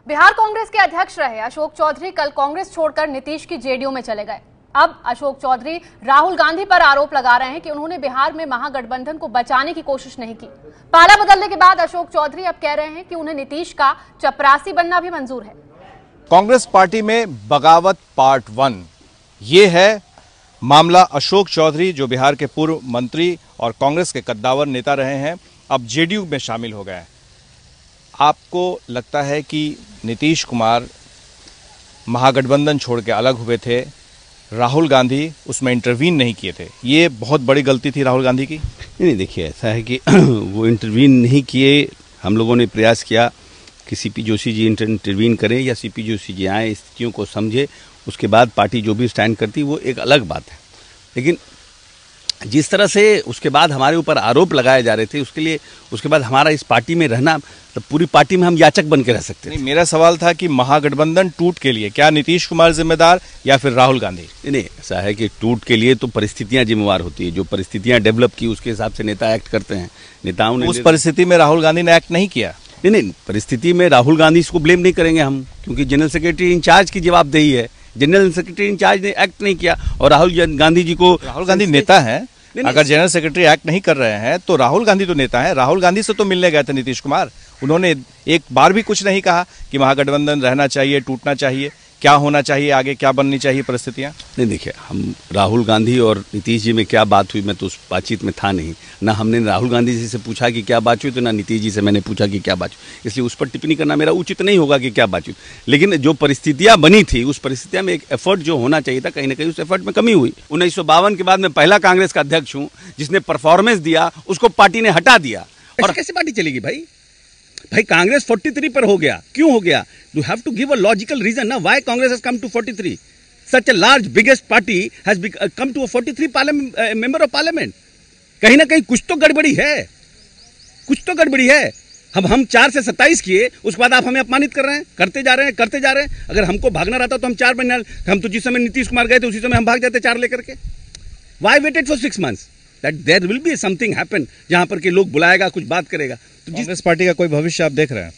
बिहार कांग्रेस के अध्यक्ष रहे अशोक चौधरी कल कांग्रेस छोड़कर नीतीश की जेडीयू में चले गए। अब अशोक चौधरी राहुल गांधी पर आरोप लगा रहे हैं कि उन्होंने बिहार में महागठबंधन को बचाने की कोशिश नहीं की। पाला बदलने के बाद अशोक चौधरी अब कह रहे हैं कि उन्हें नीतीश का चपरासी बनना भी मंजूर है। कांग्रेस पार्टी में बगावत पार्ट 1 ये है मामला। अशोक चौधरी जो बिहार के पूर्व मंत्री और कांग्रेस के कद्दावर नेता रहे हैं, अब जेडीयू में शामिल हो गए हैं। आपको लगता है कि नीतीश कुमार महागठबंधन छोड़ के अलग हुए थे, राहुल गांधी उसमें इंटरवीन नहीं किए थे, ये बहुत बड़ी गलती थी राहुल गांधी की? नहीं, देखिए ऐसा है कि वो इंटरवीन नहीं किए। हम लोगों ने प्रयास किया कि सीपी जोशी जी इंटरवीन करें या सीपी जोशी जी आए, स्थितियों को समझे, उसके बाद पार्टी जो भी स्टैंड करती वो एक अलग बात है। लेकिन जिस तरह से उसके बाद हमारे ऊपर आरोप लगाए जा रहे थे, उसके बाद हमारा इस पार्टी में रहना, तो पूरी पार्टी में हम याचक बन के रह सकते हैं। नहीं, मेरा सवाल था कि महागठबंधन टूट के लिए क्या नीतीश कुमार जिम्मेदार या फिर राहुल गांधी? नहीं, ऐसा है कि टूट के लिए तो परिस्थितियां जिम्मेवार होती है। जो परिस्थितियां डेवलप की उसके हिसाब से नेता एक्ट करते हैं। नेताओं ने उस परिस्थिति में राहुल गांधी ने एक्ट नहीं किया। नहीं, परिस्थिति में राहुल गांधी को ब्लेम नहीं करेंगे हम, क्योंकि जनरल सेक्रेटरी इंचार्ज की जवाबदेही है। जनरल सेक्रेटरी इंचार्ज ने एक्ट नहीं किया और राहुल गांधी नेता है। अगर जनरल सेक्रेटरी एक्ट नहीं कर रहे हैं तो राहुल गांधी तो नेता है। राहुल गांधी से तो मिलने गए थे नीतीश कुमार, उन्होंने एक बार भी कुछ नहीं कहा कि महागठबंधन रहना चाहिए, टूटना चाहिए, क्या होना चाहिए, आगे क्या बननी चाहिए परिस्थितियां। नहीं, देखिए, हम राहुल गांधी और नीतीश जी में क्या बात हुई, मैं तो उस बातचीत में था नहीं। ना हमने राहुल गांधी जी से पूछा कि क्या बात हुई, तो ना नीतीश जी से मैंने पूछा कि क्या बात हुई, इसलिए उस पर टिप्पणी करना मेरा उचित नहीं होगा कि क्या बात हुई। लेकिन जो परिस्थितियां बनी थी, उस परिस्थितियां में एक एफर्ट जो होना चाहिए था, कहीं ना कहीं उस एफर्ट में कमी हुई। 1952 के बाद मैं पहला कांग्रेस का अध्यक्ष हूँ जिसने परफॉर्मेंस दिया, उसको पार्टी ने हटा दिया। और कैसे पार्टी चलेगी भाई? कांग्रेस 43 पर हो गया, क्यों हो गया? You have to give a logical reason ना, why Congress has come to 43? Such a large, biggest party has come to a 43 member of parliament. कहीं ना कहीं कुछ तो गड़बड़ी है, हम 4 से 27 किए, उसके बाद आप हमें अपमानित कर रहे हैं, करते जा रहे हैं। अगर हमको भागना रहता तो हम 4 बनना, हम तो जिस समय नीतीश कुमार गए थे उसी समय हम भाग जाते 4 लेकर के। Why waited for 6 months? That there will be something happen जहां पर के लोग बुलाएगा, कुछ बात करेगा। तो कांग्रेस पार्टी का कोई भविष्य आप देख रहे हैं?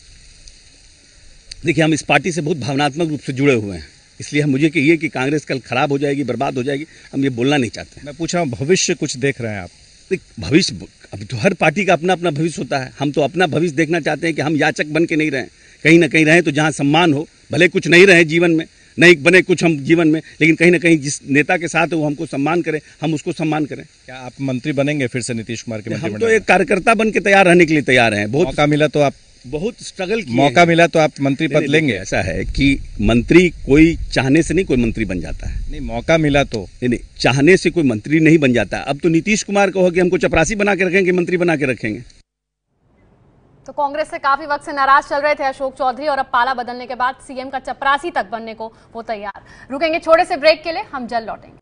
देखिए, हम इस पार्टी से बहुत भावनात्मक रूप से जुड़े हुए हैं, इसलिए मुझे ये कि कांग्रेस कल खराब हो जाएगी, बर्बाद हो जाएगी, हम ये बोलना नहीं चाहते। मैं पूछ रहा हूँ, भविष्य कुछ देख रहे हैं आप? भविष्य, अब तो हर पार्टी का अपना अपना भविष्य होता है। हम तो अपना भविष्य देखना चाहते हैं कि हम याचक बन के नहीं रहें, कहीं ना कहीं रहें तो जहाँ सम्मान हो, भले कुछ नहीं रहे जीवन में, नहीं बने कुछ हम जीवन में, लेकिन कहीं ना कहीं जिस नेता के साथ है वो हमको सम्मान करे, हम उसको सम्मान करें। क्या आप मंत्री बनेंगे फिर से नीतीश कुमार के मंत्रिमंडल? हम तो एक कार्यकर्ता बन के तैयार रहने के लिए तैयार हैं। बहुत मौका मिला तो आप मौका मिला तो आप मंत्री पद लेंगे? ऐसा है कि मंत्री कोई चाहने से नहीं कोई मंत्री बन जाता है। नहीं, मौका मिला तो नहीं, चाहने से कोई मंत्री नहीं बन जाता। अब तो नीतीश कुमार कहो कि हमको चपरासी बना के रखेंगे, मंत्री बना के रखेंगे। तो कांग्रेस से काफी वक्त से नाराज चल रहे थे अशोक चौधरी और अब पाला बदलने के बाद सीएम का चपरासी तक बनने को वो तैयार। रुकेंगे छोटे से ब्रेक के लिए, हम जल्द लौटेंगे।